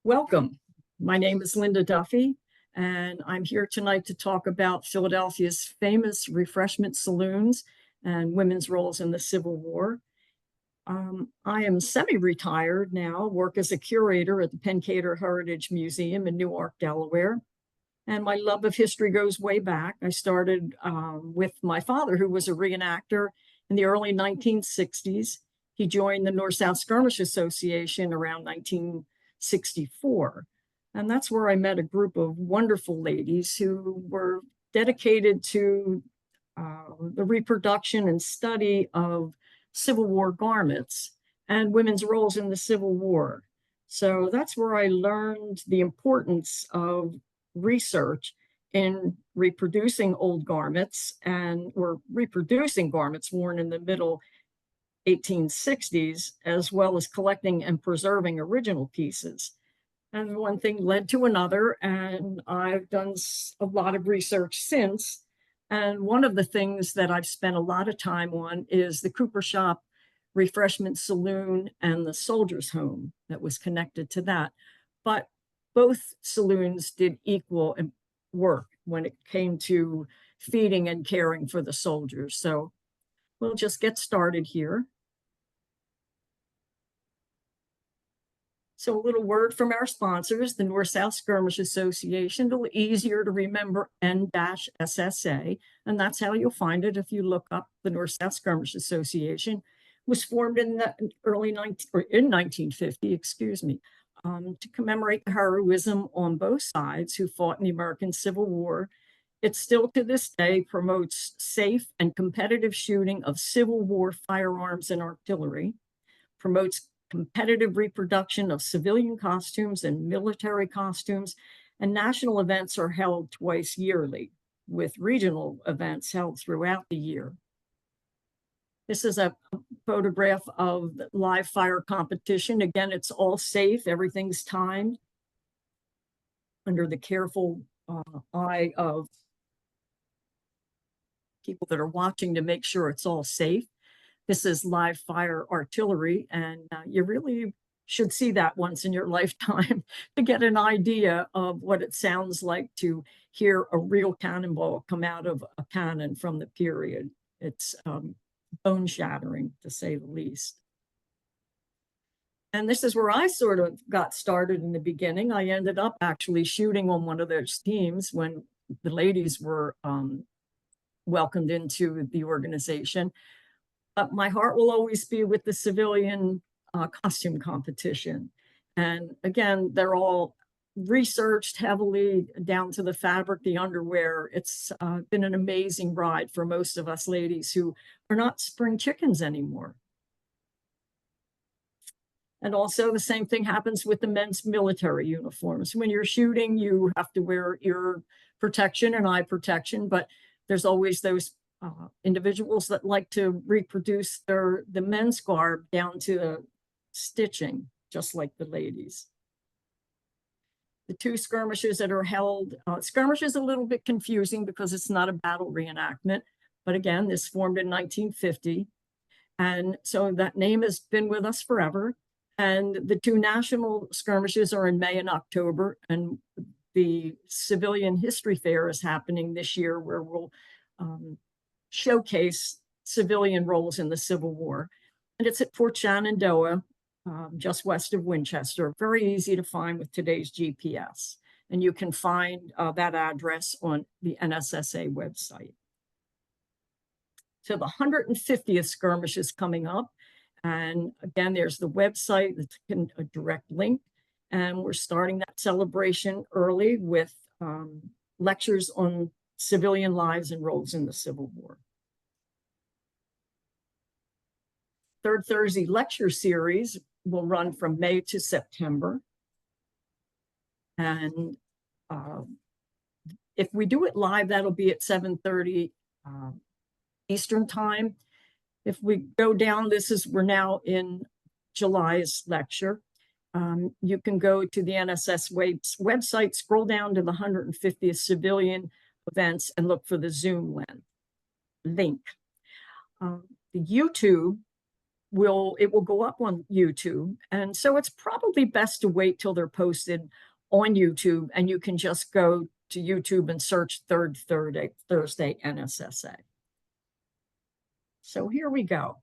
Welcome. My name is Linda Duffy, and I'm here tonight to talk about Philadelphia's famous refreshment saloons and women's roles in the Civil War. I am semi-retired now, work as a curator at the Pencader Heritage Museum in Newark, Delaware. And my love of history goes way back. I started with my father, who was a reenactor in the early 1960s. He joined the North-South Skirmish Association around 1964. And that's where I met a group of wonderful ladies who were dedicated to the reproduction and study of Civil War garments and women's roles in the Civil War. So that's where I learned the importance of research in reproducing old garments or reproducing garments worn in the middle 1860s, as well as collecting and preserving original pieces. And one thing led to another, and I've done a lot of research since. And one of the things that I've spent a lot of time on is the Cooper Shop Refreshment Saloon and the Soldiers' Home that was connected to that. But both saloons did equal work when it came to feeding and caring for the soldiers. So we'll just get started here. So a little word from our sponsors, the North-South Skirmish Association, a little easier to remember, N-SSA, and that's how you'll find it if you look up the North-South Skirmish Association. It was formed in the in 1950, excuse me, to commemorate the heroism on both sides who fought in the American Civil War. It still to this day promotes safe and competitive shooting of Civil War firearms and artillery, promotes competitive reproduction of civilian costumes and military costumes, and national events are held twice yearly, with regional events held throughout the year. This is a photograph of the live fire competition. Again, it's all safe, everything's timed under the careful eye of people that are watching to make sure it's all safe. This is live fire artillery, and you really should see that once in your lifetime to get an idea of what it sounds like to hear a real cannonball come out of a cannon from the period. It's bone-shattering, to say the least. And this is where I sort of got started in the beginning. I ended up actually shooting on one of those teams when the ladies were welcomed into the organization. But my heart will always be with the civilian costume competition. And again, they're all researched heavily down to the fabric, the underwear. It's been an amazing ride for most of us ladies who are not spring chickens anymore. And also the same thing happens with the men's military uniforms. When you're shooting, you have to wear ear protection and eye protection, but there's always those individuals that like to reproduce the men's garb down to stitching, just like the ladies. The two skirmishes that are held, skirmish is a little bit confusing because it's not a battle reenactment, but again, this formed in 1950. And so that name has been with us forever. And the two national skirmishes are in May and October, and the Civilian History Fair is happening this year, where we'll showcase civilian roles in the Civil War. And it's at Fort Shenandoah, just west of Winchester. Very easy to find with today's GPS. And you can find that address on the N-SSA website. So the 150th skirmish is coming up. And again, there's the website, that's a direct link. And we're starting that celebration early with lectures on civilian lives and roles in the Civil War. Third Thursday lecture series will run from May to September. And if we do it live, that'll be at 7:30 Eastern time. If we go down, we're now in July's lecture. You can go to the NSS website, scroll down to the 150th civilian events and look for the Zoom link. The YouTube it will go up on YouTube. And so it's probably best to wait till they're posted on YouTube, and you can just go to YouTube and search Third Thursday NSSA. So here we go.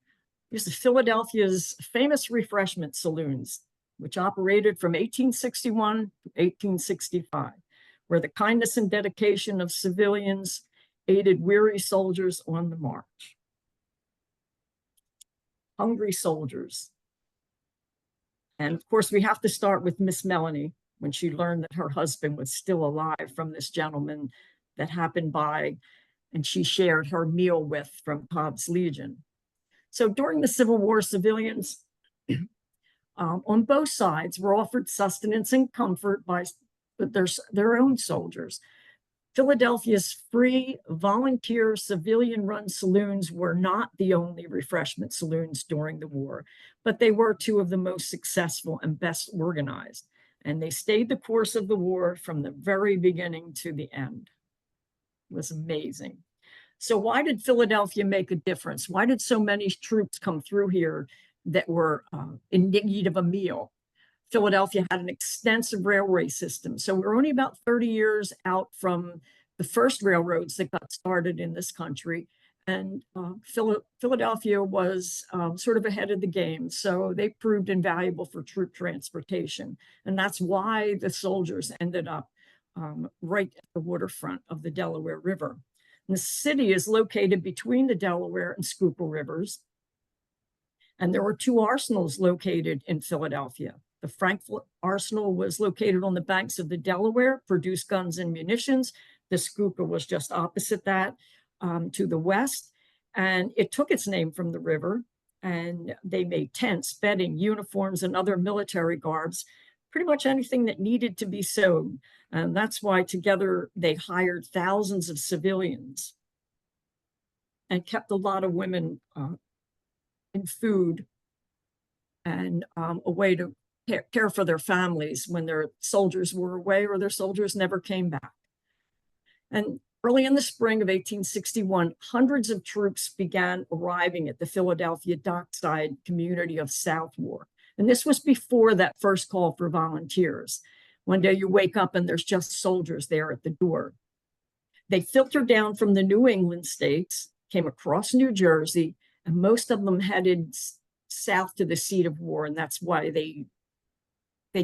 Here's Philadelphia's famous refreshment saloons, which operated from 1861 to 1865, where the kindness and dedication of civilians aided weary soldiers on the march. Hungry soldiers. And of course, we have to start with Miss Melanie, when she learned that her husband was still alive from this gentleman that happened by, and she shared her meal with from Cobb's Legion. So during the Civil War, civilians on both sides were offered sustenance and comfort by their own soldiers. Philadelphia's free, volunteer, civilian-run saloons were not the only refreshment saloons during the war, but they were two of the most successful and best organized. And they stayed the course of the war from the very beginning to the end. It was amazing. So why did Philadelphia make a difference? Why did so many troops come through here that were in need of a meal? Philadelphia had an extensive railway system. So we're only about 30 years out from the first railroads that got started in this country. And Philadelphia was sort of ahead of the game. So they proved invaluable for troop transportation. And that's why the soldiers ended up right at the waterfront of the Delaware River. And the city is located between the Delaware and Schuylkill rivers. And there were two arsenals located in Philadelphia. The Frankfort Arsenal was located on the banks of the Delaware, produced guns and munitions. The Schuylkill was just opposite that to the west. And it took its name from the river. And they made tents, bedding, uniforms, and other military garbs, pretty much anything that needed to be sewed. And that's why together they hired thousands of civilians and kept a lot of women in food and a way to care for their families when their soldiers were away or their soldiers never came back. And early in the spring of 1861, hundreds of troops began arriving at the Philadelphia dockside community of Southwark. And this was before that first call for volunteers. One day you wake up and there's just soldiers there at the door. They filtered down from the New England states, came across New Jersey, and most of them headed south to the seat of war. And that's why they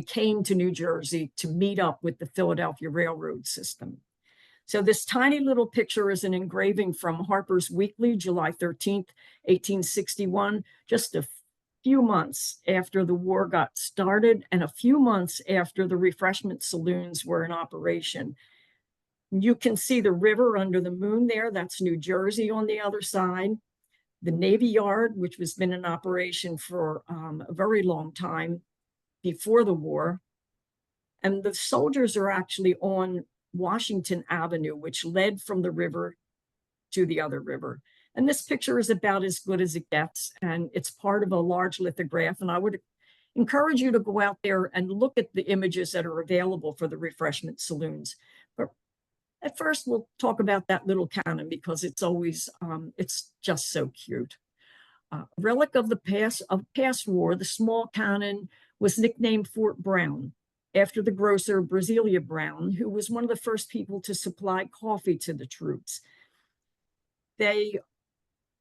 came to New Jersey to meet up with the Philadelphia Railroad system. So this tiny little picture is an engraving from Harper's Weekly, July 13th, 1861, just a few months after the war got started and a few months after the refreshment saloons were in operation. You can see the river under the moon there. That's New Jersey on the other side. The Navy Yard, which has been in operation for a very long time before the war. And the soldiers are actually on Washington Avenue, which led from the river to the other river. And this picture is about as good as it gets. And it's part of a large lithograph. And I would encourage you to go out there and look at the images that are available for the refreshment saloons. But at first, we'll talk about that little cannon because it's always, it's just so cute. Relic of the past war, the small cannon was nicknamed Fort Brown after the grocer Brasilia Brown, who was one of the first people to supply coffee to the troops. They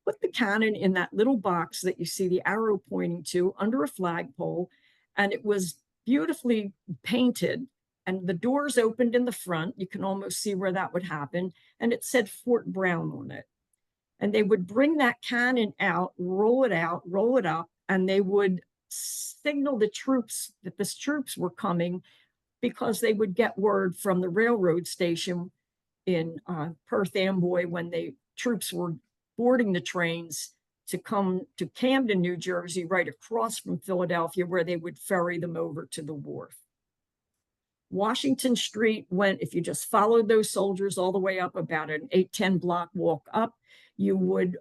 put the cannon in that little box that you see the arrow pointing to under a flagpole, and it was beautifully painted, and the doors opened in the front. You can almost see where that would happen, and it said Fort Brown on it. And they would bring that cannon out, roll it up, and they would signal the troops that the troops were coming because they would get word from the railroad station in Perth Amboy when the troops were boarding the trains to come to Camden, New Jersey, right across from Philadelphia, where they would ferry them over to the wharf. Washington Street went, if you just followed those soldiers all the way up about an 8-10 block walk up, you would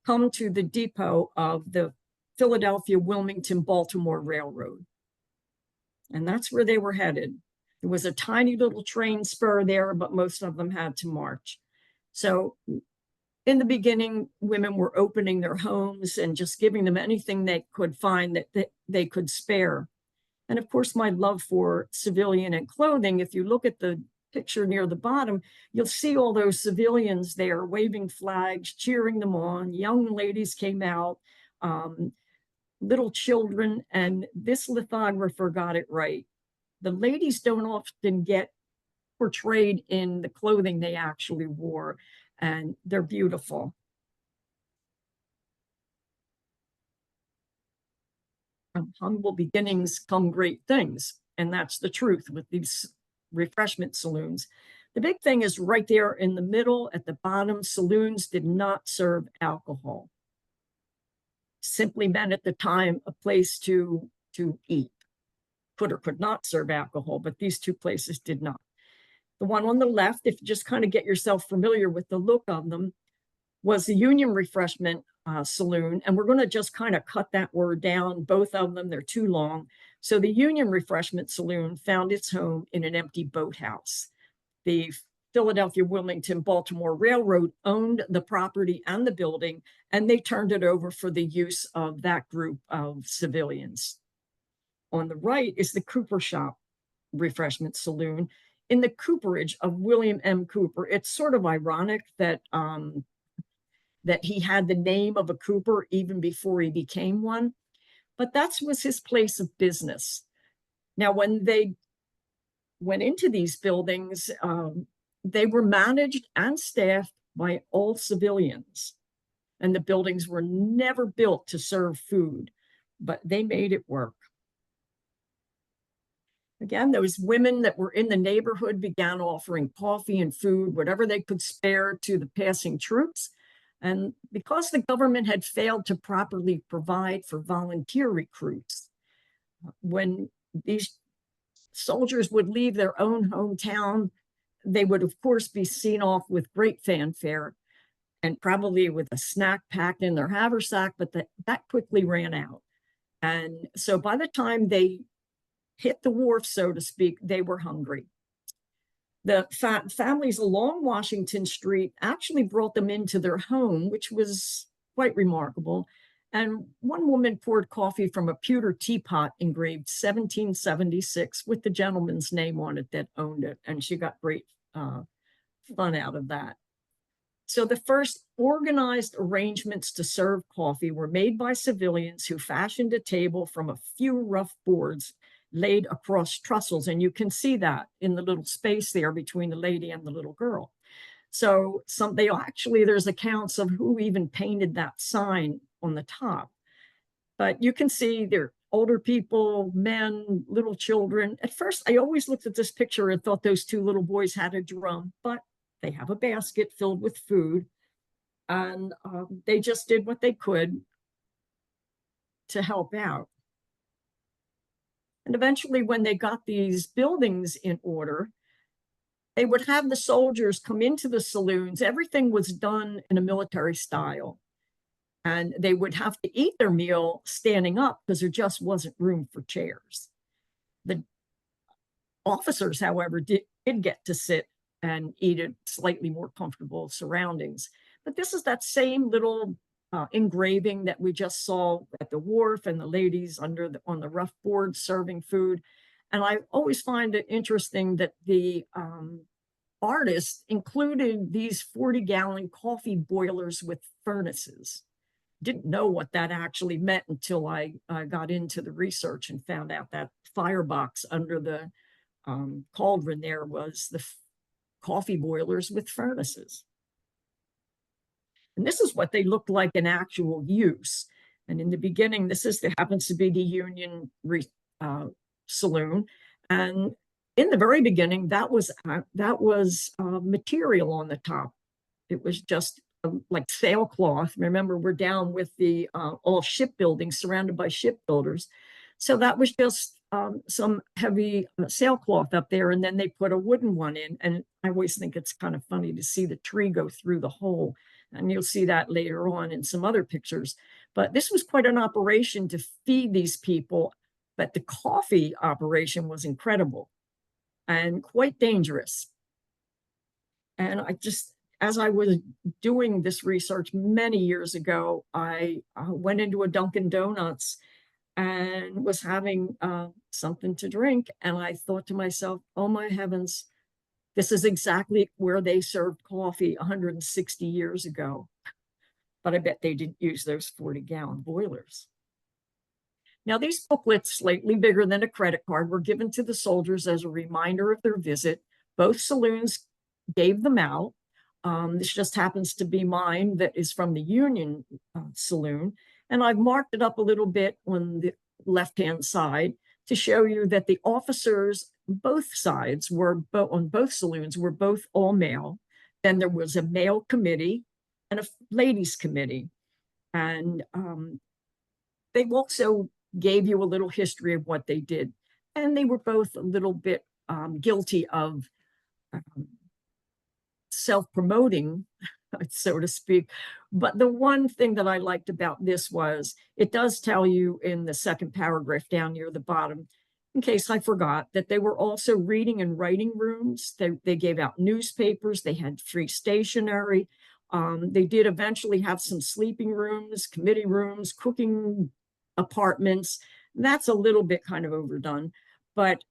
come to the depot of the Philadelphia, Wilmington, Baltimore Railroad. And that's where they were headed. There was a tiny little train spur there, but most of them had to march. So In the beginning, women were opening their homes and just giving them anything they could find that they could spare. And of course, my love for civilian and clothing, if you look at the picture near the bottom, you'll see all those civilians there waving flags, cheering them on. Young ladies came out, um, little children, and this lithographer got it right. The ladies don't often get portrayed in the clothing they actually wore, and they're beautiful. From humble beginnings come great things. And that's the truth with these refreshment saloons. The big thing is right there in the middle at the bottom, saloons did not serve alcohol. Simply meant at the time a place to eat. Could or could not serve alcohol, but these two places did not. The one on the left, if you just kind of get yourself familiar with the look of them, was the Union Refreshment Saloon. And we're going to just kind of cut that word down. Both of them, they're too long. So the Union Refreshment Saloon found its home in an empty boathouse. The Philadelphia, Wilmington, Baltimore Railroad owned the property and the building, and they turned it over for the use of that group of civilians. On the right is the Cooper Shop Refreshment Saloon in the cooperage of William M. Cooper. It's sort of ironic that that he had the name of a Cooper even before he became one, but that was his place of business. Now, when they went into these buildings, they were managed and staffed by all civilians, and the buildings were never built to serve food, but they made it work. Again, those women that were in the neighborhood began offering coffee and food, whatever they could spare, to the passing troops. And because the government had failed to properly provide for volunteer recruits, when these soldiers would leave their own hometown, they would, of course, be seen off with great fanfare and probably with a snack packed in their haversack, but that quickly ran out. And so by the time they hit the wharf, so to speak, they were hungry. The families along Washington Street actually brought them into their home, which was quite remarkable. And one woman poured coffee from a pewter teapot engraved 1776 with the gentleman's name on it that owned it. And she got great fun out of that. So the first organized arrangements to serve coffee were made by civilians who fashioned a table from a few rough boards laid across trestles. And you can see that in the little space there between the lady and the little girl. So there's accounts of who even painted that sign on the top. But you can see there older people, men, little children. At first, I always looked at this picture and thought those two little boys had a drum, but they have a basket filled with food. And they just did what they could to help out. And eventually, when they got these buildings in order, they would have the soldiers come into the saloons. Everything was done in a military style. And they would have to eat their meal standing up because there just wasn't room for chairs. The officers, however, did get to sit and eat at slightly more comfortable surroundings. But this is that same little engraving that we just saw at the wharf, and the ladies on the rough board serving food. And I always find it interesting that the artist included these 40-gallon coffee boilers with furnaces. Didn't know what that actually meant until I got into the research and found out that firebox under the cauldron there was the coffee boilers with furnaces. And this is what they looked like in actual use. And in the beginning, there happens to be the Union Saloon. And in the very beginning, that was material on the top. It was just like sailcloth. Remember, we're down with the all shipbuilding, surrounded by shipbuilders. So that was just some heavy sailcloth up there, and then they put a wooden one in. And I always think it's kind of funny to see the tree go through the hole. And you'll see that later on in some other pictures. But this was quite an operation to feed these people. But the coffee operation was incredible and quite dangerous. And as I was doing this research many years ago, I went into a Dunkin' Donuts and was having something to drink. And I thought to myself, oh my heavens, this is exactly where they served coffee 160 years ago. But I bet they didn't use those 40-gallon boilers. Now, these booklets, slightly bigger than a credit card, were given to the soldiers as a reminder of their visit. Both saloons gave them out. This just happens to be mine that is from the Union Saloon. And I've marked it up a little bit on the left-hand side to show you that the officers, both sides were, on both saloons, were both all male. Then there was a male committee and a ladies committee. And they also gave you a little history of what they did. And they were both a little bit guilty of self-promoting, so to speak. But the one thing that I liked about this was it does tell you in the second paragraph down near the bottom, in case I forgot, that they were also reading and writing rooms. They gave out newspapers. They had free stationery. They did eventually have some sleeping rooms, committee rooms, cooking apartments. That's a little bit kind of overdone. But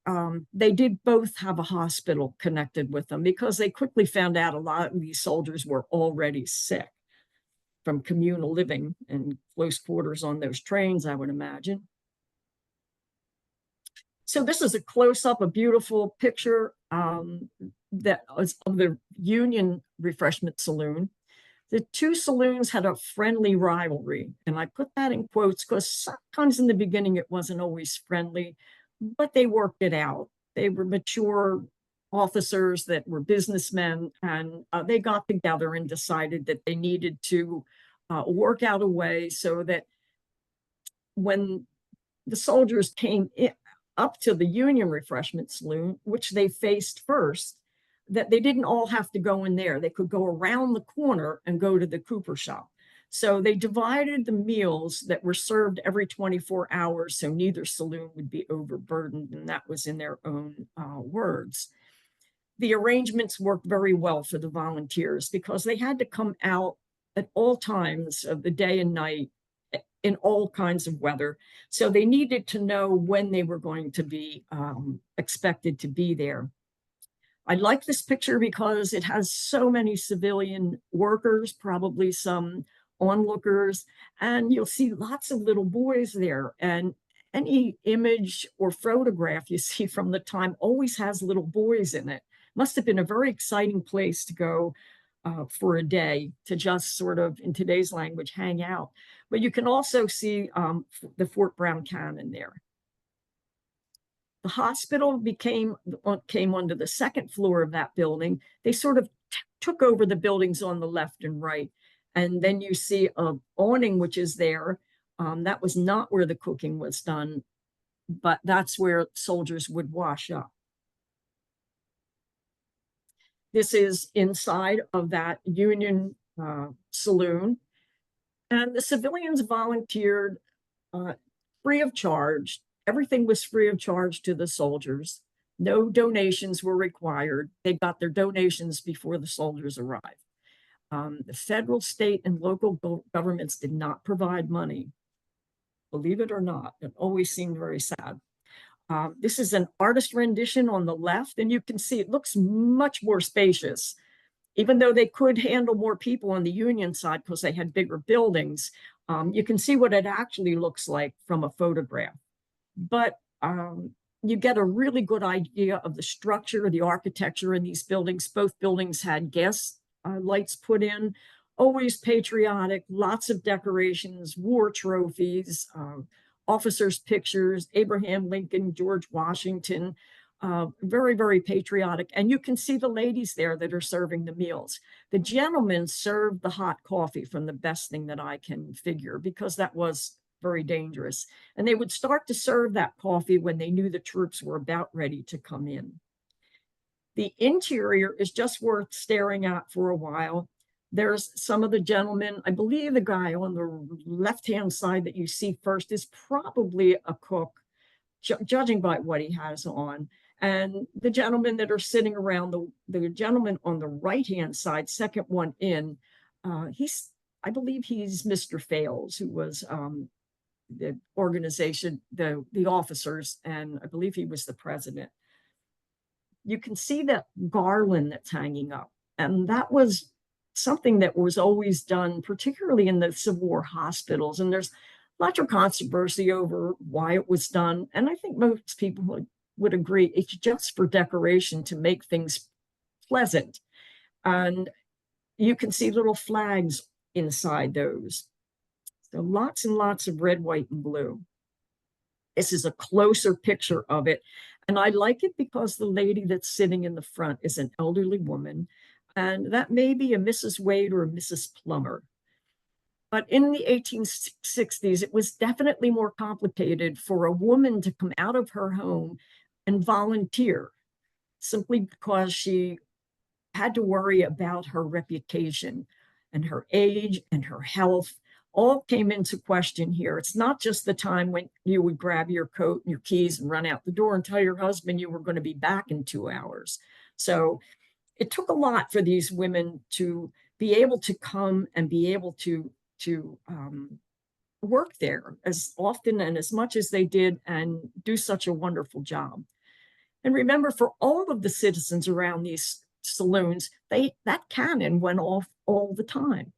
they did both have a hospital connected with them because they quickly found out a lot of these soldiers were already sick from communal living and close quarters on those trains, I would imagine. So this is a close-up, a beautiful picture that was of the Union Refreshment Saloon. The two saloons had a friendly rivalry, and I put that in quotes because sometimes in the beginning it wasn't always friendly, but they worked it out. They were mature officers that were businessmen, and they got together and decided that they needed to work out a way so that when the soldiers came up to the Union Refreshment Saloon, which they faced first, that they didn't all have to go in there. They could go around the corner and go to the Cooper shop. So they divided the meals that were served every 24 hours so neither saloon would be overburdened, and that was in their own words. The arrangements worked very well for the volunteers because they had to come out at all times of the day and night in all kinds of weather. So they needed to know when they were going to be expected to be there. I like this picture because it has so many civilian workers, probably some onlookers, and you'll see lots of little boys there. And any image or photograph you see from the time always has little boys in it. Must have been a very exciting place to go for a day to just sort of, in today's language, hang out. But you can also see the Fort Brown Cannon there. The hospital came onto the second floor of that building. They sort of took over the buildings on the left and right. And then you see a awning, which is there. That was not where the cooking was done, but that's where soldiers would wash up. This is inside of that Union saloon. And the civilians volunteered free of charge. Everything was free of charge to the soldiers. No donations were required. They got their donations before the soldiers arrived. The federal, state, and local governments did not provide money. Believe it or not, it always seemed very sad. This is an artist rendition on the left, and you can see it looks much more spacious. Even though they could handle more people on the Union side because they had bigger buildings, you can see what it actually looks like from a photograph. But you get a really good idea of the structure, the architecture in these buildings. Both buildings had gas lights put in, always patriotic, lots of decorations, war trophies, officers' pictures, Abraham Lincoln, George Washington, very, very patriotic. And you can see the ladies there that are serving the meals. The gentlemen served the hot coffee from the best thing that I can figure, because that was very dangerous. And they would start to serve that coffee when they knew the troops were about ready to come in. The interior is just worth staring at for a while. There's some of the gentlemen. I believe the guy on the left-hand side that you see first is probably a cook, judging by what he has on. And the gentlemen that are sitting around, the gentleman on the right-hand side, second one in, I believe he's Mr. Fales, who was the organization, the officers, and I believe he was the president. You can see that garland that's hanging up. And that was something that was always done, particularly in the Civil War hospitals. And there's lots of controversy over why it was done. And I think most people would agree it's just for decoration to make things pleasant. And you can see little flags inside those. So lots and lots of red, white, and blue. This is a closer picture of it. And I like it because the lady that's sitting in the front is an elderly woman. And that may be a Mrs. Wade or a Mrs. Plummer. But in the 1860s, it was definitely more complicated for a woman to come out of her home and volunteer simply because she had to worry about her reputation and her age and her health all came into question here. It's not just the time when you would grab your coat and your keys and run out the door and tell your husband you were going to be back in 2 hours. So it took a lot for these women to be able to come and be able to work there as often and as much as they did and do such a wonderful job. And remember, for all of the citizens around these saloons, that cannon went off all the time.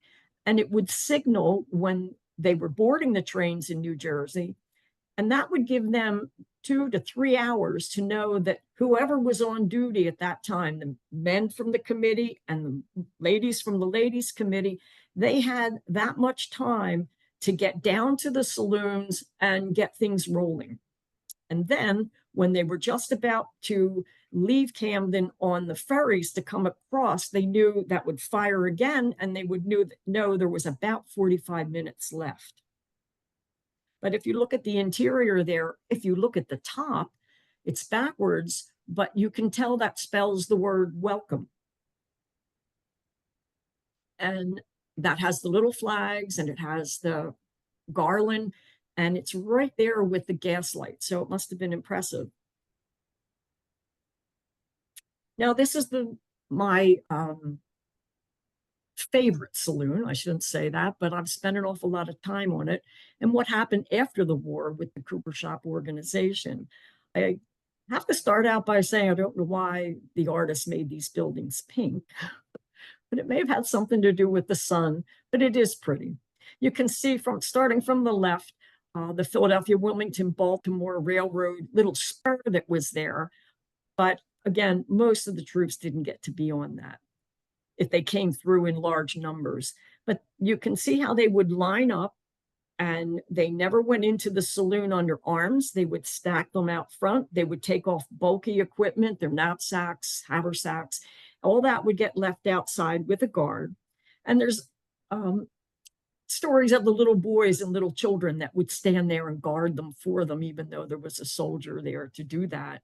And it would signal when they were boarding the trains in New Jersey. And that would give them 2 to 3 hours to know that whoever was on duty at that time, the men from the committee and the ladies from the ladies' committee, they had that much time to get down to the saloons and get things rolling. And then when they were just about to leave Camden on the ferries to come across, they knew that would fire again, and they would know there was about 45 minutes left. But if you look at the interior there, if you look at the top, it's backwards, but you can tell that spells the word welcome. And that has the little flags and it has the garland, and it's right there with the gaslight. So it must have been impressive. Now, this is my favorite saloon. I shouldn't say that, but I've spent an awful lot of time on it. And what happened after the war with the Cooper Shop organization. I have to start out by saying I don't know why the artist made these buildings pink, but it may have had something to do with the sun, but it is pretty. You can see starting from the left, the Philadelphia, Wilmington, Baltimore Railroad little spur that was there. But again, most of the troops didn't get to be on that if they came through in large numbers. But you can see how they would line up, and they never went into the saloon under arms. They would stack them out front. They would take off bulky equipment, their knapsacks, haversacks, all that would get left outside with a guard. And there's stories of the little boys and little children that would stand there and guard them for them, even though there was a soldier there to do that.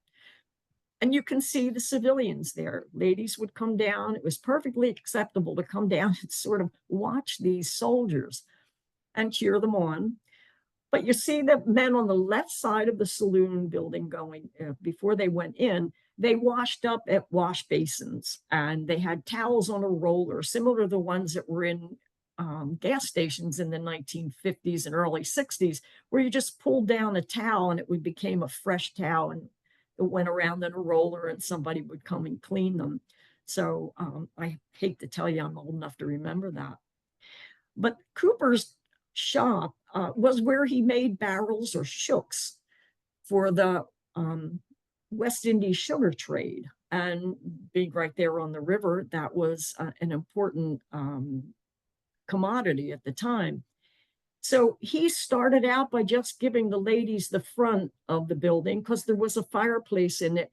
And you can see the civilians there. Ladies would come down. It was perfectly acceptable to come down and sort of watch these soldiers and cheer them on. But you see the men on the left side of the saloon building going, before they went in, they washed up at wash basins and they had towels on a roller, similar to the ones that were in gas stations in the 1950s and early 60s, where you just pulled down a towel and it became a fresh towel, and it went around in a roller and somebody would come and clean them. So I hate to tell you, I'm old enough to remember that. But Cooper's shop was where he made barrels or shooks for the West Indies sugar trade. And being right there on the river, that was an important commodity at the time. So he started out by just giving the ladies the front of the building because there was a fireplace in it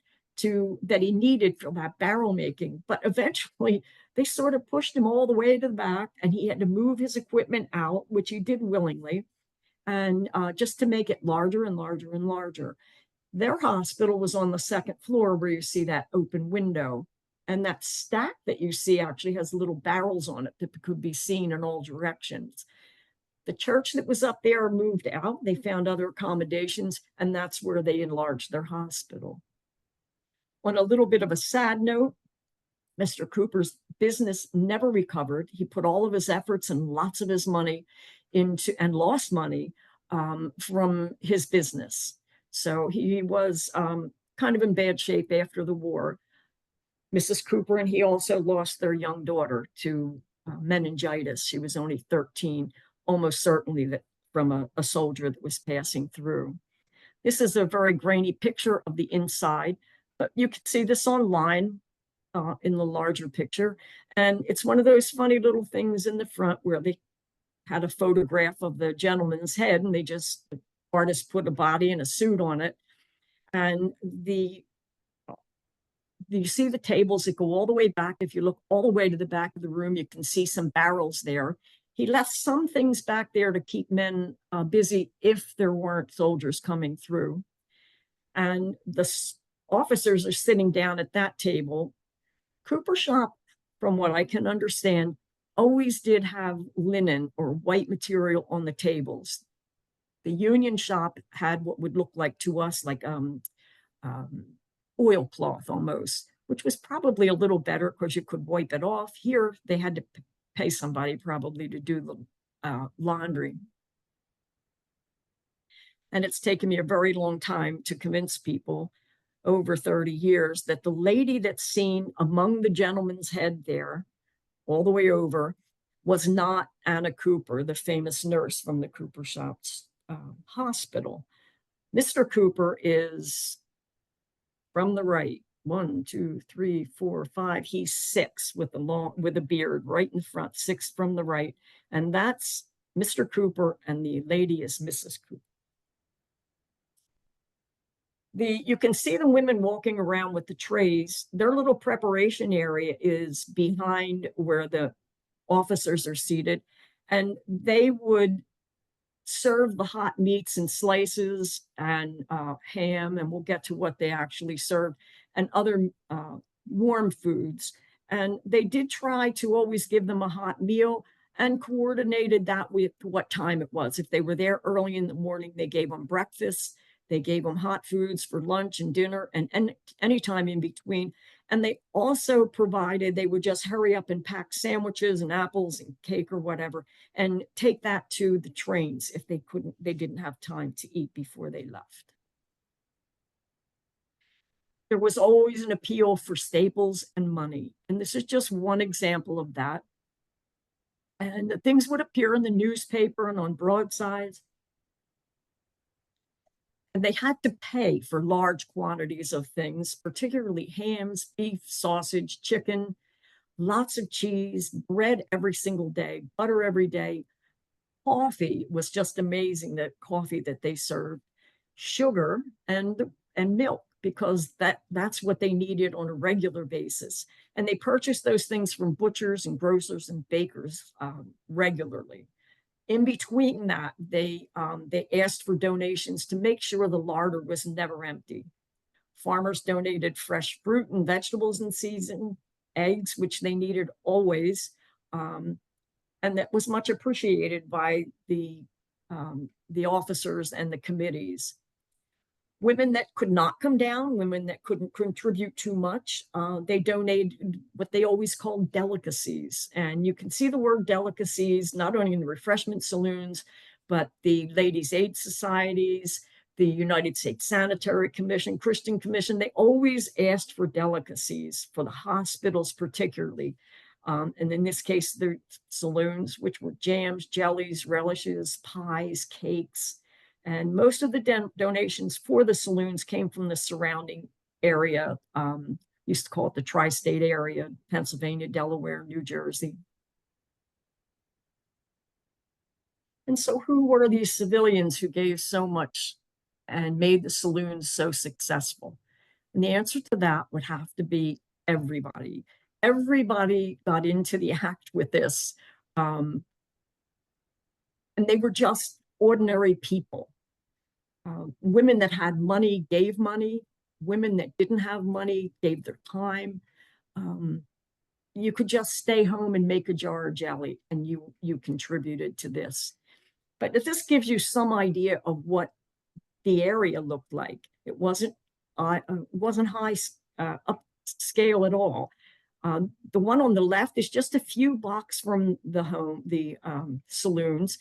that he needed for that barrel making. But eventually they sort of pushed him all the way to the back, and he had to move his equipment out, which he did willingly, and just to make it larger and larger and larger. Their hospital was on the second floor where you see that open window. And that stack that you see actually has little barrels on it that could be seen in all directions. The church that was up there moved out. They found other accommodations, and that's where they enlarged their hospital. On a little bit of a sad note, Mr. Cooper's business never recovered. He put all of his efforts and lots of his money into and lost money from his business. So he was kind of in bad shape after the war. Mrs. Cooper and he also lost their young daughter to meningitis. She was only 13, almost certainly that from a soldier that was passing through. This is a very grainy picture of the inside, but you can see this online in the larger picture. And it's one of those funny little things in the front where they had a photograph of the gentleman's head and the artist put a body and a suit on it. And you see the tables that go all the way back. If you look all the way to the back of the room, you can see some barrels there. He left some things back there to keep men busy if there weren't soldiers coming through. And the officers are sitting down at that table. Cooper shop, from what I can understand, always did have linen or white material on the tables. The Union shop had what would look like to us like oilcloth almost, which was probably a little better because you could wipe it off. Here, they had to pay somebody probably to do the laundry. And it's taken me a very long time to convince people, over 30 years, that the lady that's seen among the gentleman's head there, all the way over, was not Anna Cooper, the famous nurse from the Cooper Shops hospital. Mr. Cooper is from the right. 1, 2, 3, 4, 5. He's 6 with a beard right in front, 6 from the right. And that's Mr. Cooper, and the lady is Mrs. Cooper. You can see the women walking around with the trays. Their little preparation area is behind where the officers are seated, and they would serve the hot meats and slices and ham, and we'll get to what they actually served, and other warm foods. And they did try to always give them a hot meal and coordinated that with what time it was. If they were there early in the morning, they gave them breakfast. They gave them hot foods for lunch and dinner and any time in between. And they also provided, they would just hurry up and pack sandwiches and apples and cake or whatever, and take that to the trains if they didn't have time to eat before they left. There was always an appeal for staples and money. And this is just one example of that. And the things would appear in the newspaper and on broadsides. And they had to pay for large quantities of things, particularly hams, beef, sausage, chicken, lots of cheese, bread every single day, butter every day. Coffee was just amazing, that coffee that they served, sugar and milk, because that's what they needed on a regular basis. And they purchased those things from butchers and grocers and bakers regularly. In between that, they asked for donations to make sure the larder was never empty. Farmers donated fresh fruit and vegetables in season, eggs, which they needed always, and that was much appreciated by the officers and the committees. Women that could not come down, women that couldn't contribute too much, they donated what they always called delicacies. And you can see the word delicacies not only in the refreshment saloons, but the ladies' aid societies, the United States Sanitary Commission, Christian Commission. They always asked for delicacies for the hospitals particularly. And in this case, the saloons, which were jams, jellies, relishes, pies, cakes. And most of the donations for the saloons came from the surrounding area. Used to call it the tri-state area, Pennsylvania, Delaware, New Jersey. And so who were these civilians who gave so much and made the saloons so successful? And the answer to that would have to be everybody. Everybody got into the act with this. And they were just ordinary people. Women that had money gave money. Women that didn't have money gave their time. You could just stay home and make a jar of jelly, and you contributed to this. But this gives you some idea of what the area looked like. It wasn't high upscale at all. The one on the left is just a few blocks from the saloons,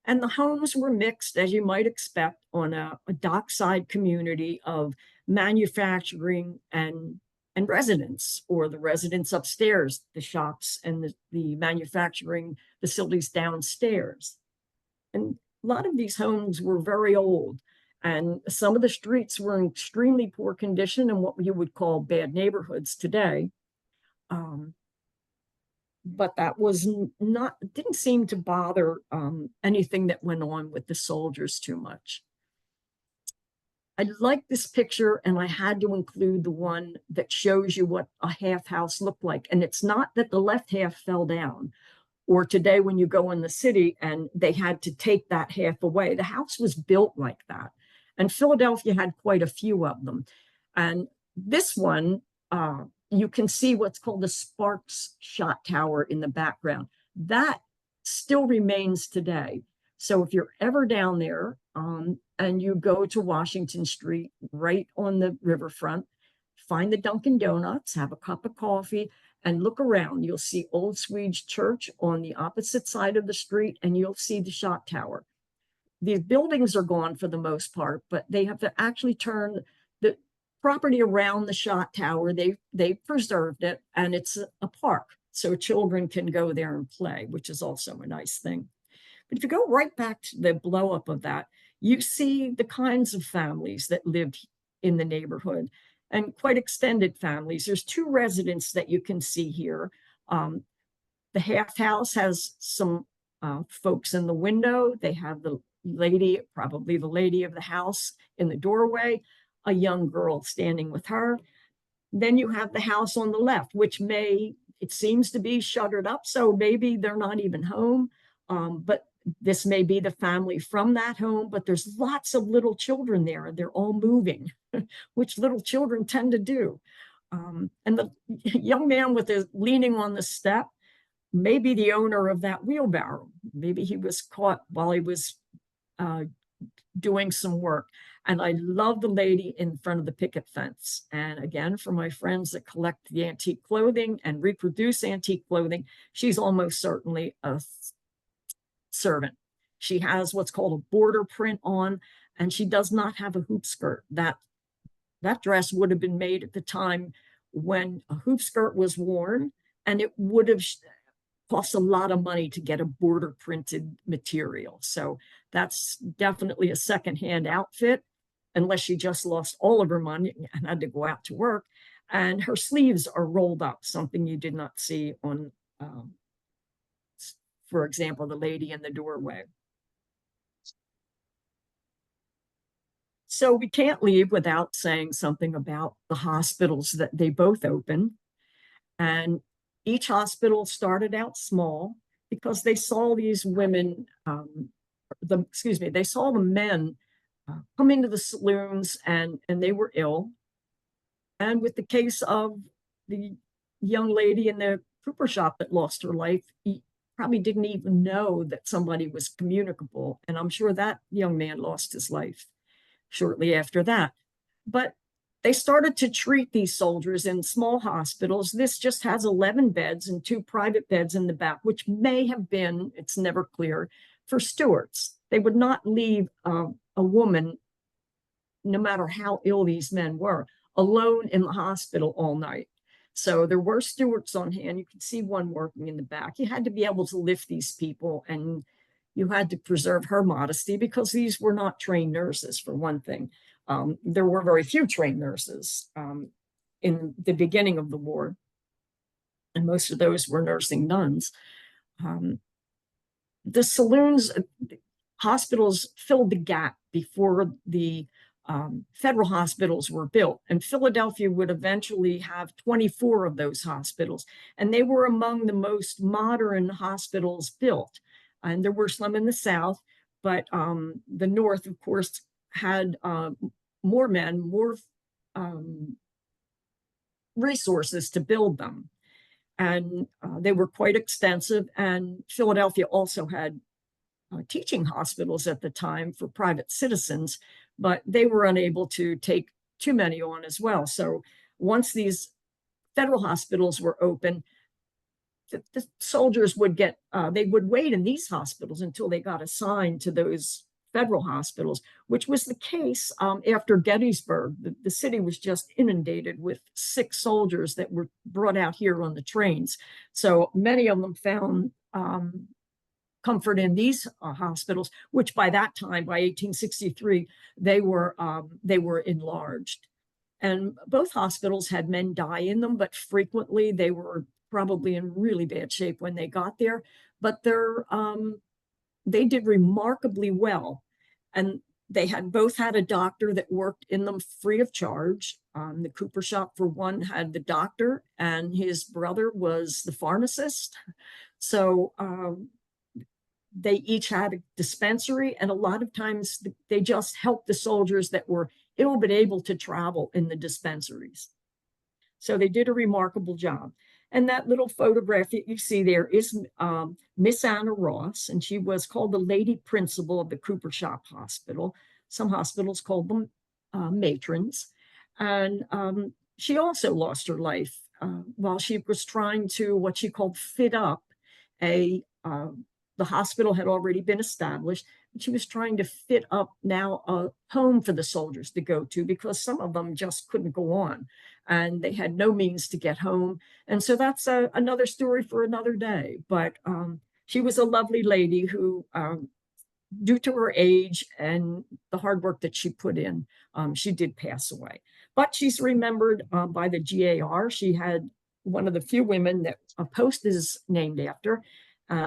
and the homes were mixed, as you might expect, on a dockside community of manufacturing and residents, or the residents upstairs, the shops and the manufacturing facilities downstairs. And a lot of these homes were very old, and some of the streets were in extremely poor condition in what you would call bad neighborhoods today. But that was not, didn't seem to bother anything that went on with the soldiers too much. I like this picture, and I had to include the one that shows you what a half house looked like. And it's not that the left half fell down, or today when you go in the city and they had to take that half away. The house was built like that. And Philadelphia had quite a few of them. And this one, you can see what's called the Sparks shot tower in the background. That still remains today. So if you're ever down there and you go to Washington Street, right on the riverfront, find the Dunkin' Donuts, have a cup of coffee, and look around. You'll see Old Swedes Church on the opposite side of the street, and you'll see the shot tower. These buildings are gone for the most part, but they have to actually turn the property around the shot tower. They preserved it, and it's a park, so children can go there and play, which is also a nice thing. But if you go right back to the blow up of that, you see the kinds of families that lived in the neighborhood, and quite extended families. There's two residents that you can see here. The half house has some folks in the window. They have the lady, probably the lady of the house, in the doorway, a young girl standing with her. Then you have the house on the left, which it seems to be shuttered up, so maybe they're not even home. But this may be the family from that home, but there's lots of little children there, and they're all moving, which little children tend to do. And the young man leaning on the step may be the owner of that wheelbarrow. Maybe he was caught while he was doing some work. And I love the lady in front of the picket fence. And again, for my friends that collect the antique clothing and reproduce antique clothing, she's almost certainly a servant. She has what's called a border print on, and she does not have a hoop skirt. That dress would have been made at the time when a hoop skirt was worn, and it would have cost a lot of money to get a border printed material. So that's definitely a secondhand outfit, unless she just lost all of her money and had to go out to work. And her sleeves are rolled up, something you did not see on for example, the lady in the doorway. So we can't leave without saying something about the hospitals that they both opened. And each hospital started out small because they saw these women, they saw the men come into the saloons and they were ill. And with the case of the young lady in the cooper shop that lost her life, probably didn't even know that somebody was communicable. And I'm sure that young man lost his life shortly after that. But they started to treat these soldiers in small hospitals. This just has 11 beds and 2 private beds in the back, which may have been, it's never clear, for stewards. They would not leave a woman, no matter how ill these men were, alone in the hospital all night. So there were stewards on hand. You can see one working in the back. You had to be able to lift these people, and you had to preserve her modesty because these were not trained nurses, for one thing. There were very few trained nurses in the beginning of the war, and most of those were nursing nuns. The saloons, hospitals filled the gap before the federal hospitals were built, and Philadelphia would eventually have 24 of those hospitals, and they were among the most modern hospitals built. And there were some in the South, but the North, of course, had more men, more resources to build them, and they were quite extensive. And Philadelphia also had teaching hospitals at the time for private citizens, but they were unable to take too many on as well. So once these federal hospitals were open, the soldiers would get, they would wait in these hospitals until they got assigned to those federal hospitals, which was the case after Gettysburg. The city was just inundated with sick soldiers that were brought out here on the trains. So many of them found comfort in these hospitals, which by that time, by 1863, they were enlarged. And both hospitals had men die in them, but frequently they were probably in really bad shape when they got there. But they did remarkably well. And they had both had a doctor that worked in them free of charge. The Cooper shop, for one, had the doctor, and his brother was the pharmacist. So they each had a dispensary, and a lot of times they just helped the soldiers that were ill but able to travel in the dispensaries. So they did a remarkable job. And that little photograph that you see there is Miss Anna Ross, and she was called the lady principal of the Cooper Shop Hospital. Some hospitals called them matrons. And she also lost her life while she was trying to, what she called, fit up the hospital had already been established. She was trying to fit up now a home for the soldiers to go to, because some of them just couldn't go on and they had no means to get home. And so that's another story for another day. But she was a lovely lady who, due to her age and the hard work that she put in, she did pass away. But she's remembered by the GAR. She had one of the few women that a post is named after.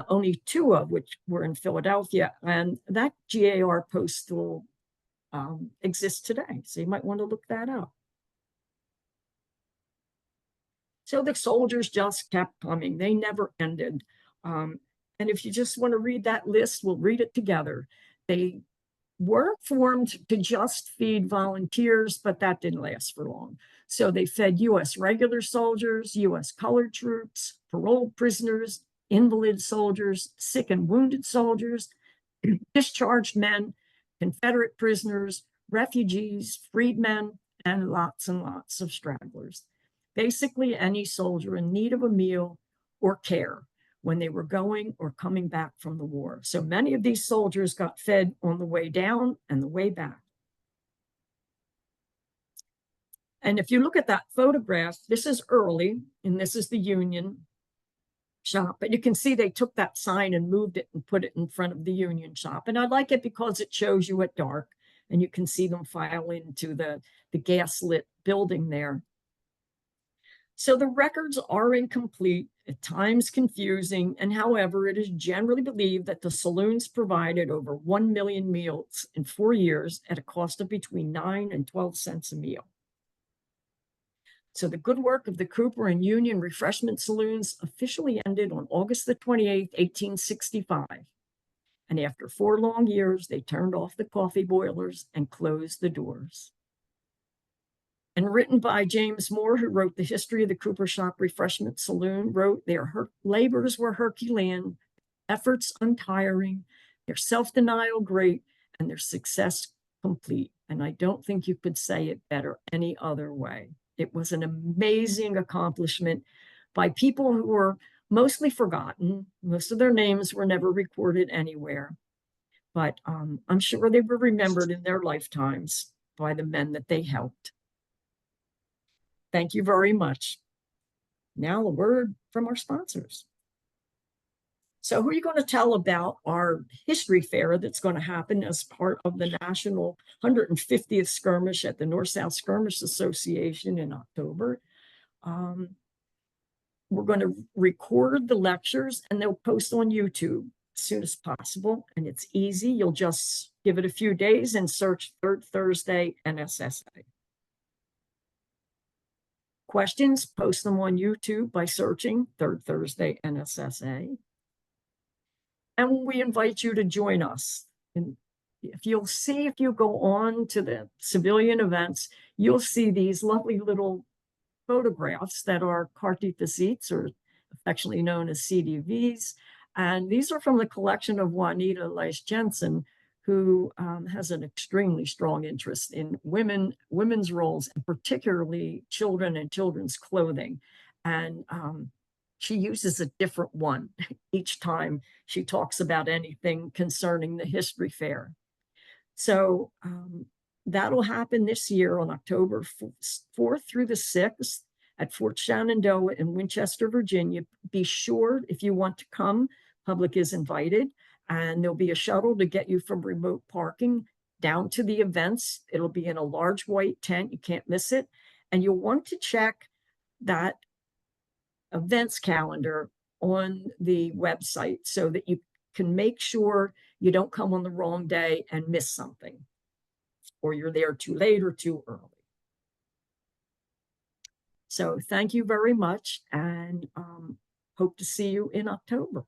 Only two of which were in Philadelphia, and that GAR post still exists today. So you might want to look that up. So the soldiers just kept coming. They never ended. And if you just want to read that list, we'll read it together. They were formed to just feed volunteers, but that didn't last for long. So they fed U.S. regular soldiers, U.S. colored troops, paroled prisoners, invalid soldiers, sick and wounded soldiers, discharged men, Confederate prisoners, refugees, freedmen, and lots of stragglers. Basically, any soldier in need of a meal or care when they were going or coming back from the war. So many of these soldiers got fed on the way down and the way back. And if you look at that photograph, this is early, and this is the Union shop, but you can see they took that sign and moved it and put it in front of the Union shop. And I like it because it shows you at dark, and you can see them file into the gas-lit building there. So the records are incomplete, at times confusing, and however, it is generally believed that the saloons provided over 1 million meals in 4 years at a cost of between 9 and 12 cents a meal. So the good work of the Cooper and Union Refreshment Saloons officially ended on August the 28th, 1865. And after 4 long years, they turned off the coffee boilers and closed the doors. And written by James Moore, who wrote the history of the Cooper Shop Refreshment Saloon, wrote, their labors were Herculean, efforts untiring, their self-denial great, and their success complete. And I don't think you could say it better any other way. It was an amazing accomplishment by people who were mostly forgotten. Most of their names were never recorded anywhere. But I'm sure they were remembered in their lifetimes by the men that they helped. Thank you very much. Now a word from our sponsors. So who are you going to tell about our history fair that's going to happen as part of the National 150th Skirmish at the North-South Skirmish Association in October? We're going to record the lectures, and they'll post on YouTube as soon as possible. And it's easy. You'll just give it a few days and search Third Thursday N-SSA. Questions, post them on YouTube by searching Third Thursday N-SSA. And we invite you to join us. And if you go on to the civilian events, you'll see these lovely little photographs that are carte de visite, or affectionately known as CDVs. And these are from the collection of Juanita Leish Jensen, who has an extremely strong interest in women's roles, and particularly children and children's clothing. And she uses a different one each time she talks about anything concerning the history fair. So that'll happen this year on October 4th through the 6th at Fort Shenandoah in Winchester, Virginia. Be sure, if you want to come, public is invited, and there'll be a shuttle to get you from remote parking down to the events. It'll be in a large white tent. You can't miss it. And you'll want to check that events calendar on the website so that you can make sure you don't come on the wrong day and miss something, or you're there too late or too early. So thank you very much, and hope to see you in October.